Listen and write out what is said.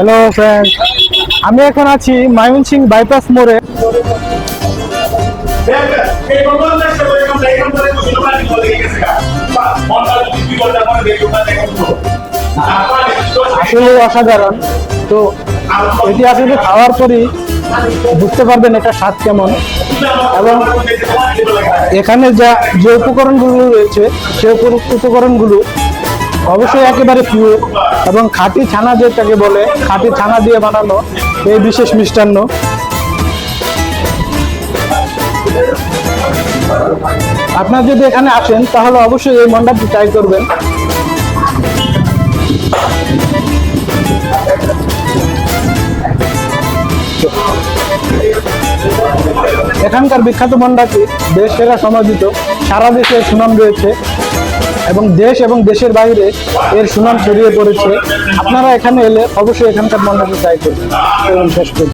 Hello friend, আমি এখন আছি ময়মনসিংহ বাইপাস মোড়ে। আসলে অসাধারণ। তো এটি আসলে খাওয়ার পরই বুঝতে পারবেন এটা স্বাদ কেমন, এবং এখানে যে উপকরণগুলো রয়েছে সেই উপকরণগুলো অবশ্যই একেবারে পিওর এবং খাঁটি ছানা, যেটাকে বলে খাঁটি ছানা দিয়ে বানানো এই বিশেষ মিষ্টান্ন। আপনারা যদি এখানে আসেন তাহলে অবশ্যই এই মন্ডাটি ট্রাই করবেন। এখানকার বিখ্যাত মন্ডাটি দেশ সেরা সমাদৃত, সারা দেশে সুনাম রয়েছে এবং দেশ এবং দেশের বাইরে এর সুনাম ছড়িয়ে পড়েছে। আপনারা এখানে এলে অবশ্যই এখানকার মন্ডাটি ট্রাই করবেন। শেষ করুন।